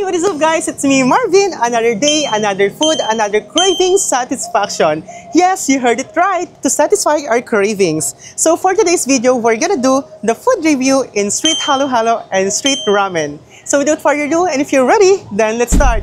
Hi, what is up guys? It's me, Marvin. Another day, another food, another craving satisfaction. Yes, you heard it right, to satisfy our cravings. So for today's video, we're gonna do the food review in Street Halo Halo and Street Ramen. So without further ado, and if you're ready, then let's start.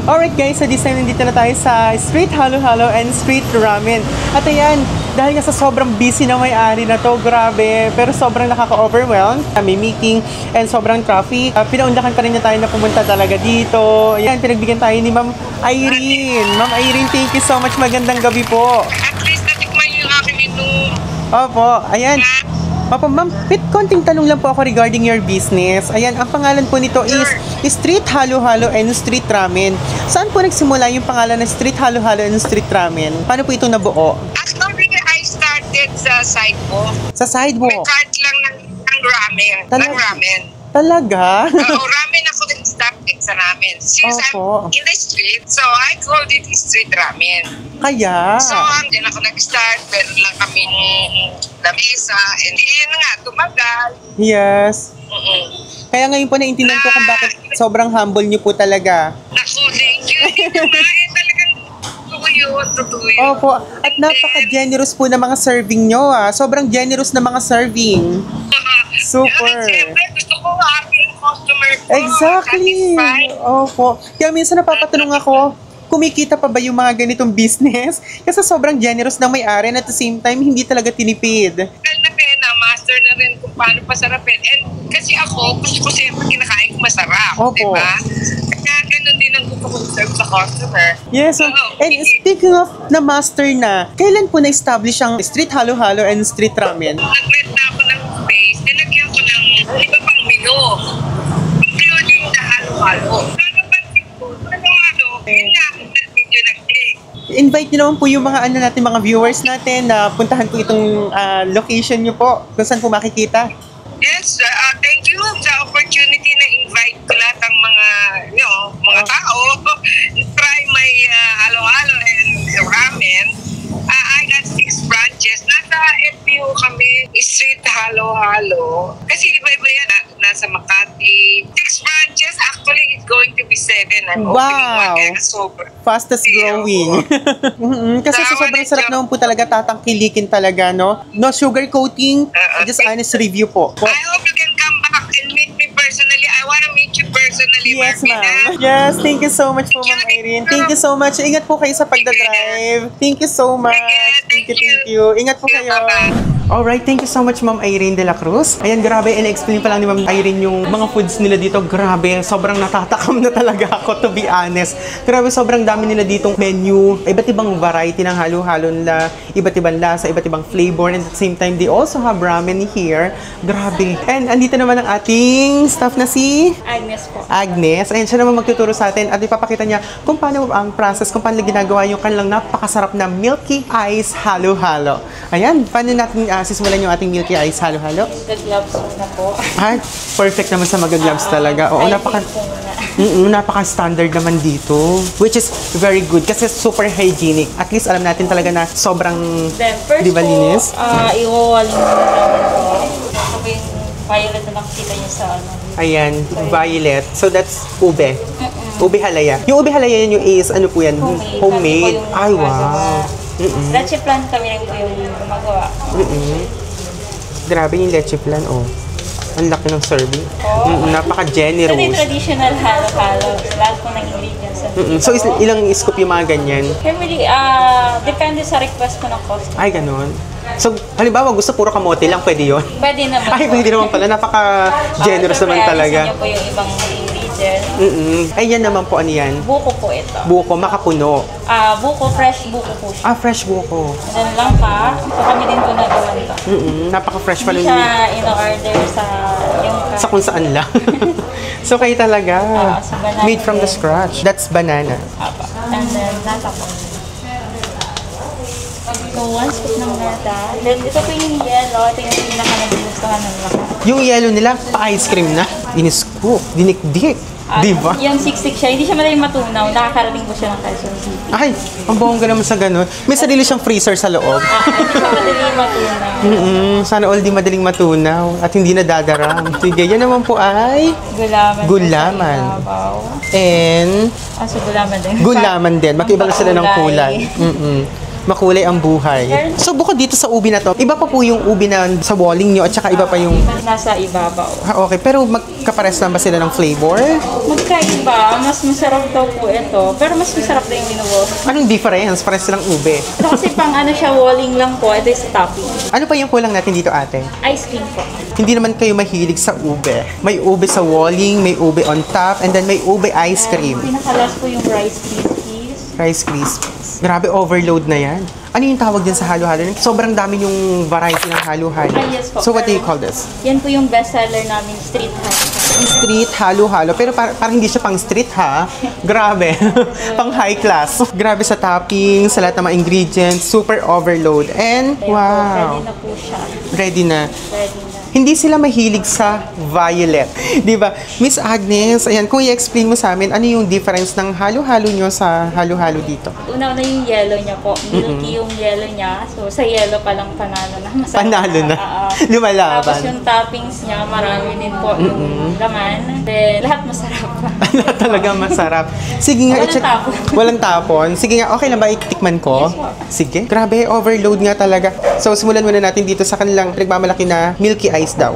Alright guys, so this time nandito na tayo sa Street Halo Halo and Street Ramen. At ayan, dahil nga sa sobrang busy na may-ari na to, grabe, pero sobrang nakaka-overwhelm. May meeting and sobrang traffic. Pinaundakan pa rin na tayo na pumunta talaga dito. Ayan, pinagbigyan tayo ni Ma'am Irene. Ma'am Irene, thank you so much. Magandang gabi po. At least natikman yung aking menu. Opo, ayan. Papa, ma'am, konting tanong lang po ako regarding your business. Ayan, ang pangalan po nito is Street Halo Halo and Street Ramen. Saan po nagsimula yung pangalan ng Street Halo Halo and Street Ramen? Paano po ito nabuo? Actually, I started sa sidewalk. Sa sidewalk? May cart lang ng ramen. Ng ramen. Talaga? Oo, ramen ako nag-start sa ramen. Since I'm in the street, so I called it street ramen. Kaya? So, din ako nag-start. Meron lang kaming lamesa. And yun nga, tumagal. Yes. Kaya ngayon po naintindihan ko kung bakit sobrang humble niyo po talaga. Naku, thank you. Talagang totoo yun. Opo. At napaka-generous po ng mga serving nyo. Sobrang generous na mga serving. Super. Siyempre, gusto ko happy ang customer ko. Exactly. Opo. Kaya minsan napapatanong ako, kumikita pa ba yung mga ganitong business? Kasi sobrang generous ng may-ari and at the same time, hindi talaga tinipid. Dahil na pena, master na rin kung paano pasarapin. And kasi ako, gusto ko siyempre kinakain ko masarap. Opo. Diba? Kaya ganun din ang gusto ko serve sa customer. Yes. So, and speaking of na master na, kailan po na-establish ang Street Halo Halo and Street Ramen? Nag-rent na ako ng space. Nilagyan ko ng iba pang menu. Including the halo-halo. Napansin ko, halo-halo, yun nga, medyo nag-take. Invite nyo naman po yung mga natin, mga viewers natin na puntahan po itong location nyo po. Kung saan po makikita. Yes, thank you sa opportunity na invite ko lahat ng mga tao. Try my halo-halo and ramen. I got 6 branches. Nasa FPO kami, Street Halo-Halo. Kasi iba-iba yan. Nasa Makati. 6 branches. Actually, it's going to be 7. I'm wow! opening one. Fastest growing. Kasi so, sobrang sarap naman po talaga, tatangkilikin talaga, no? No sugar coating, just honest review po. I hope you can come back and meet me personally. I want to meet you personally, yes, ma'am. Yes, thank you so much po, Ma'am Irene. Thank you so much. Ingat po kayo sa pagdadrive. Thank you so much. Thank you. Ingat po kayo. Alright, thank you so much, Ma'am Irene de la Cruz. Ayan, grabe, in-explain pa lang ni Ma'am Irene yung mga foods nila dito. Grabe, sobrang natatakam na talaga ako, to be honest. Grabe, sobrang dami nila ditong menu. Iba't ibang variety ng halo-halo nila. Iba't ibang lasa, iba't ibang flavor. And at the same time, they also have ramen here. Grabe. And andito naman ang ating staff na si Agnes po. Agnes. Ayan, siya naman magtuturo sa atin at ipapakita niya kung paano ang process, kung paano ginagawa yung kanilang napakasarap na Milky Ice Halo-Halo. Ayan, paano natin sisimulan yung ating Milky Ice Halo-Halo? Mag-gloves muna po. Perfect naman sa mag-gloves talaga. Oo, napaka-standard naman dito. Which is very good kasi super hygienic. At least alam natin talaga na sobrang linis. Iwawaling mo naman po. Sabi yung violet na nakikita niyo sa ano. Ayan, violet. So that's ube. Ube halaya. Yung ube halaya yun yung is, ano po yan? Homemade. Ay, wow. Leche plan kami lang po yung gumagawa. Grabe yung leche plan, oh. Ang laki ng serving. Napaka-generous. Ito yung traditional halo-halo. Lahat po ng ingredients. So, ilang scoop yung mga ganyan? Family, depende sa request po ng customer. Ay, ganun. So, halimbawa, gusto puro kamote lang, pwede yun? Pwede naman Ay, pwede naman pala. Napaka-generous naman talaga. Niyo po yung ibang ingredients. Ay, yan naman po, ano yan? Buko po ito. Buko, makapuno. Buko, fresh buko po siya. Fresh buko. Then lang pa, ito kami din po nagawa nito. Napaka-fresh pala Hindi siya in-order sa yung sa kung saan lang. So, kayo talaga. Made from the din. scratch. That's banana. And then, nata po. So, 1 scoop ng nata. Then, ito po yung yellow. Ito yung pinaka-nagustuhan ng lahat. Yung yellow nila, pa-ice cream na. Diniscoop, dinikdik. Di ba? Yung siksik siya, hindi siya madaling matunaw. Nakakarating po siya ng Quezon City. Ay, ang bongga naman sa ganun. May sarili siyang freezer sa loob. Hindi siya madaling matunaw. Sana all di madaling matunaw at hindi nadadarang. Sige, yan naman po ay Gulaman. Gulaman. Po sa ibabaw. and So gulaman din. gulaman din. Magkaiba na sila ng kulay. Makulay ang buhay. So bukod dito sa ubi na to, iba pa po yung ubi na sa walling nyo at saka iba pa yung... Nasa ibabaw. Okay, pero magkapares lang ba sila ng flavor? Magkaiba, mas masarap daw po ito. Pero mas masarap na yung minuwo. Anong difference? Pares silang ube. Ito kasi pang ano siya, walling lang po. Ito is topping. Ano pa yung kulang natin dito, ate? Ice cream po. Hindi naman kayo mahilig sa ube. May ube sa walling, may ube on top, and then may ube ice cream. Pinakalas po yung Rice Krispies. Rice Krispies. Grabe, overload na yan. Ano yung tawag din sa halo-halo? Sobrang dami yung variety ng halo-halo. Yes po. So what do you call this? Yan po yung bestseller namin, street hash. Street halo-halo. Pero parang hindi siya pang street ha. Grabe. Pang high class. Grabe sa topping, sa lahat ng mga ingredients. Super overload. And wow. Ready na po siya. Ready na. Ready na. Hindi sila mahilig sa violet. Di ba? Miss Agnes, ayan, kung i-explain mo sa amin, ano yung difference ng halo-halo nyo sa halo-halo dito? Una na yung yellow niya po. Milky yung yellow niya. So, sa yellow pa lang panalo na. Masarap Panalo na. Lumalaban. Tapos Lumalaban. yung toppings niya, marami din po yung laman. Then, lahat masarap. Lahat talaga masarap. Sige nga, Walang i-check. tapon. Walang tapon. Sige nga, okay lang ba itikman ko? Yes po. Sige. Grabe, overload nga talaga. So, simulan muna natin dito sa kanilang nagmamalaki na milky ice daw.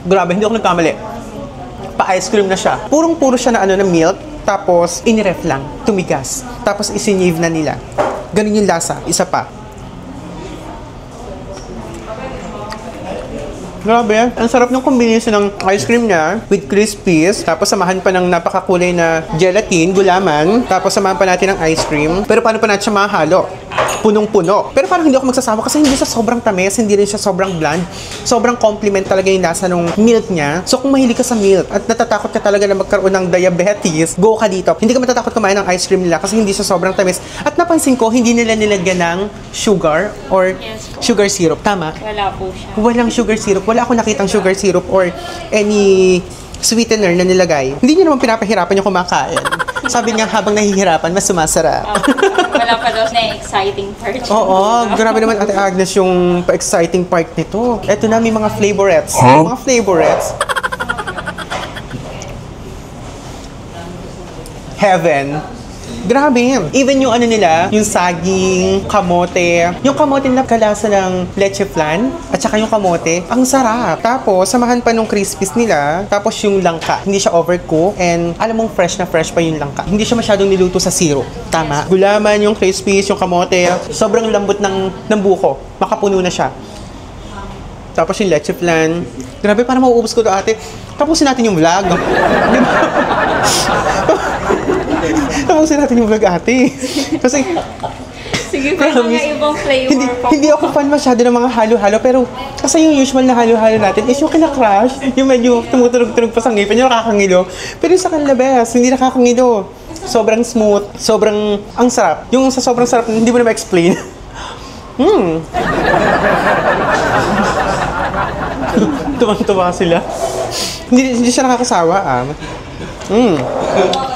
Grabe, hindi ako nagkamali. Pa-ice cream na siya. Purong-puro siya na milk, tapos iniref lang, tumigas. Tapos isinave na nila. Ganun yung lasa. Isa pa. Grabe, ang sarap ng combination ng ice cream niya with crispies, tapos samahan pa ng napakakulay na gelatin, gulaman, tapos samahan pa natin ng ice cream. Pero paano pa natin siya mahalo? Punong-puno. Pero parang hindi ako magsasawa kasi hindi siya sobrang tamis, hindi rin siya sobrang bland. Sobrang compliment talaga yung lasa ng milk niya. So kung mahilig ka sa milk at natatakot ka talaga na magkaroon ng diabetes, go ka dito. Hindi ka matatakot kumain ng ice cream nila kasi hindi siya sobrang tamis. At napansin ko, hindi nila nilagyan ng sugar or Yes po. sugar syrup. Tama? Wala po siya. Walang sugar syrup. Wala ako nakitang sugar syrup or any sweetener na nilagay. Hindi niyo naman pinapahirapan yung kumakain. Sabi niya, habang nahihirapan, mas sumasarap. Wala pa daw na exciting part. Oo, grabe naman Ate Agnes yung pa-exciting part nito. Eto na, may mga flavorettes. Mga flavorettes. Heaven. Grabe. Even yung nila, yung saging, kamote. Yung kamote na kalasa ng leche flan, at saka yung kamote, ang sarap. Tapos, samahan pa nung crispies nila, tapos yung langka. Hindi siya overcook, and alam mong fresh na fresh pa yung langka. Hindi siya masyadong niluto sa syrup. Tama. Gulaman, yung crispies, yung kamote, sobrang lambot ng buko. Makapuno na siya. Tapos yung leche flan. Grabe, parang mauubos ko to ate. Tapusin natin yung vlog. Di ba? Tapusin natin yung vlog ate. Kasi, Sige pa, mga ibang flavor pa. hindi ako fan masyado ng mga halo-halo. Pero, kasi yung usual na halo-halo natin is yung kinakrush. Yung medyo tumutunog-tunog pa sa ngipin, yung nakakangilo. Pero yung sa kanila best, hindi nakakangilo. Sobrang smooth, sobrang, ang sarap. Yung sa sobrang sarap, hindi mo na ma-explain. Tuwang-tuwa sila. Hindi siya nakakasawa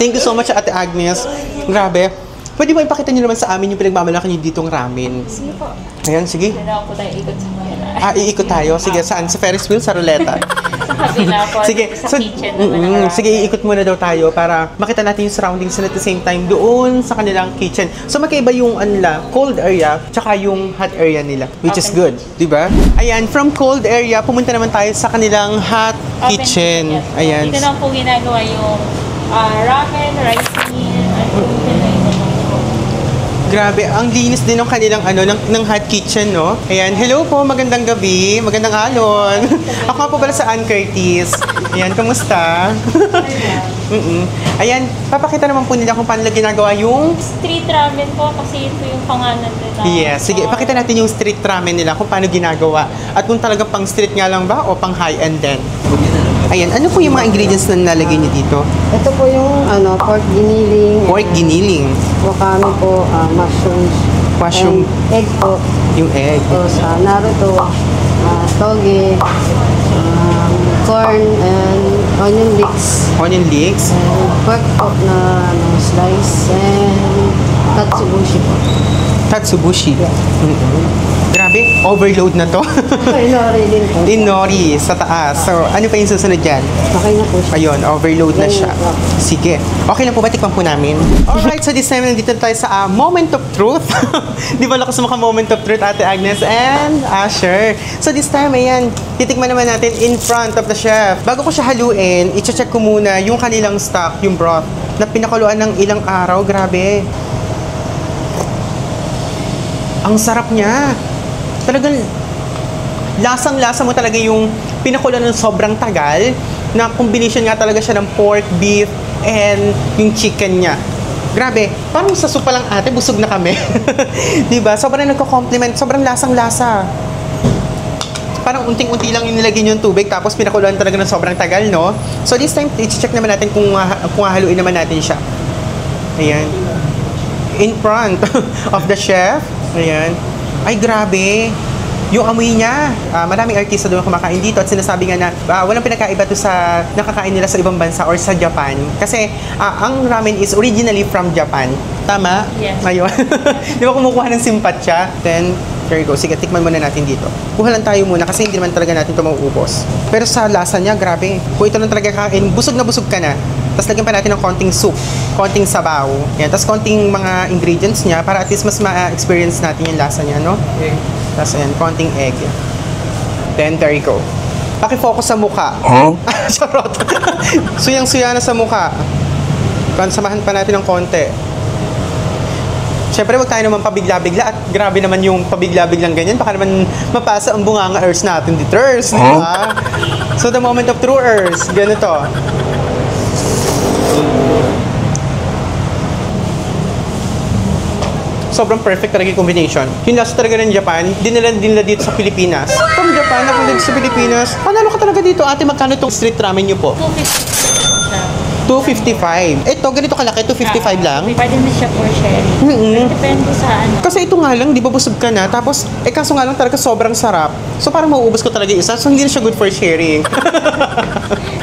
Thank you so much Ate Agnes. Grabe. Pwede mo ipakita niyo naman sa amin yung pinagmamalaki niyo ditong ramen. Sige po. Ayan, sige. Kailangan po tayo ikot sa mga Iikot tayo. Sige, saan? Sa Ferris wheel? Sa ruleta? sa kabila po. Sige, Sa kitchen naman. sige, iikot muna daw tayo para makita natin yung surroundings and at the same time doon sa kanilang kitchen. So magkaiba yung cold area tsaka yung hot area nila, which is good, di ba? Ayan, from cold area, pumunta naman tayo sa kanilang hot kitchen. Yes. Ayan. Dito lang po ginagawa yung ramen, rice meal, at Grabe, ang linis din ng kanilang ng hot kitchen, no? Ayan, hello po, magandang gabi, magandang alon. Ako nga po pala sa Ann Curtis. Ayan, kamusta? Ayan, papakita naman po nila kung paano nila ginagawa yung... street ramen po kasi ito yung pangalan nila. Yes, sige, pakita natin yung street ramen nila kung paano ginagawa. At kung talagang pang street nga lang ba o pang high-end din. Ayan, ano po yung mga ingredients na nilalagay niyo dito? Ito po yung pork giniling, Pork giniling, wakame po, mushrooms, Mushroom. and egg po. Yung egg. So, sa Naruto, toge, corn, and onion leeks. Onion leeks. And pork po na slice, and katsubushi po. Tatsubushi. Grabe, overload na to. Inori din po. Inori sa taas. So, ano pa yung susunod dyan? Okay na po siya. Ayun, overload na siya. Sige. Okay lang po ba? Tikman po namin. Alright, so this time nandito tayo sa moment of truth. Di ba lakas mo ka moment of truth, Ate Agnes and Asher? So this time, ayan, titikman naman natin in front of the chef. Bago ko siya haluin, i-check ko muna yung kanilang stock, yung broth, na pinakuluan ng ilang araw. Grabe. Ang sarap niya. Talagang lasang-lasa mo talaga yung pinakulo ng sobrang tagal na combination nga talaga siya ng pork, beef, and yung chicken niya. Grabe, parang sa supa lang ate, busog na kami. Diba? Sobrang nagko-compliment, sobrang lasang-lasa. Parang unting-unti lang yung nilagay yung tubig tapos pinakuluan talaga ng sobrang tagal, no? So this time, i-check naman natin kung haluin naman natin siya. Ayan. In front of the chef. Ayan. Ay, grabe. Yung amoy niya, maraming artista doon kumakain dito at sinasabi nga na walang pinakaiba to sa nakakain nila sa ibang bansa or sa Japan. Kasi ang ramen is originally from Japan. Tama? Yes. Ayun. Di ba kumukuha ng simpatsya? Then, there you go. Sige, tikman muna natin dito. Kuha lang tayo muna kasi hindi naman talaga natin ito mauubos. Pero sa lasa niya, grabe. Kung ito lang talaga kain, busog na busog ka na. Tapos lagyan pa natin ng konting soup, konting sabaw. Yan. Tapos konting mga ingredients niya para at least mas ma-experience natin yung lasa niya, no? Okay. Tapos ayan, konting egg. Then, there you go. Paki-focus sa mukha. Huh? Charot. Suyang-suya na sa mukha. Samahan pa natin ng konti. Siyempre, wag tayo naman pabigla-bigla at grabe naman yung pabigla-biglang ganyan. Baka naman mapasa ang bunganga earth natin dito. Diba? So, the moment of true earth. Ganito. Sobrang perfect talaga yung combination. Yung lasa talaga ng Japan, dinala dito sa Pilipinas. From Japan, napunta dito sa Pilipinas. Panalo ka talaga dito. Ate, magkano itong street ramen nyo po? 255. Ito, ganito kalaki, 255 lang. Pwede na siya for sharing. Depende sa ano. Kasi ito nga lang, di ba busog ka na? Tapos, kaso nga lang talaga sobrang sarap. So, parang mauubos ko talaga yung isa. So, hindi na siya good for sharing.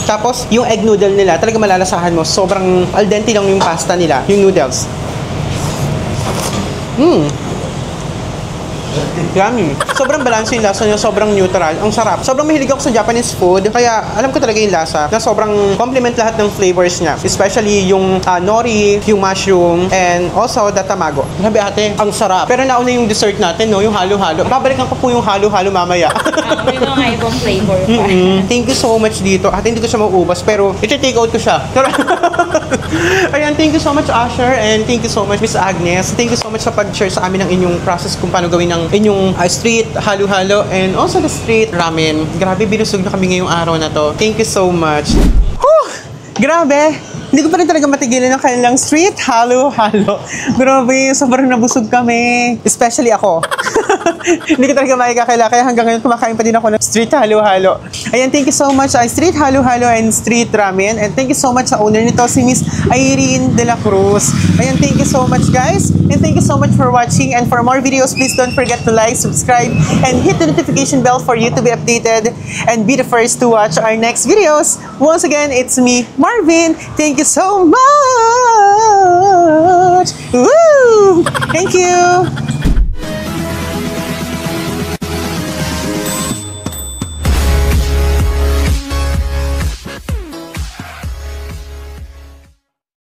Tapos, yung egg noodle nila, talaga malalasahan mo. Sobrang al dente lang yung pasta nila, yung noodles. Yummy. Sobrang balance yung lasa niya, sobrang neutral. Ang sarap. Sobrang mahilig ako sa Japanese food, kaya alam ko talaga yung lasa na sobrang complement lahat ng flavors niya. Especially yung nori, yung mushroom, and also the tamago. Grabe ate, ang sarap. Pero nauna yung dessert natin, no? Yung halo-halo. Babalikan ko po yung halo-halo mamaya. May mga ibang flavor pa. Thank you so much dito. Ate, hindi ko siya mauubos, pero iti-take out ko siya. Ayan, thank you so much, Asher, and thank you so much, Miss Agnes. Thank you so much sa pag-share sa amin ng inyong process kung paano gawin ng inyong street halo-halo and also the street ramen. Grabe, binusog na kami ngayong araw na to. Thank you so much. Whew! Grabe! Hindi ko pa rin talaga matigilan ng kanilang street halo-halo. Grabe, sobrang nabusog kami. Especially ako. Hindi ko talaga makikakila. Kaya hanggang ngayon kumakain pa din ako ng street halo-halo. Ayan, thank you so much street halo-halo and street ramen. And thank you so much sa owner nito, si Miss Irene De La Cruz. Ayan, thank you so much guys. And thank you so much for watching. And for more videos, please don't forget to like, subscribe, and hit the notification bell for you to be updated and be the first to watch our next videos. Once again, it's me, Marvin. Thank you so much. Woo! Thank you.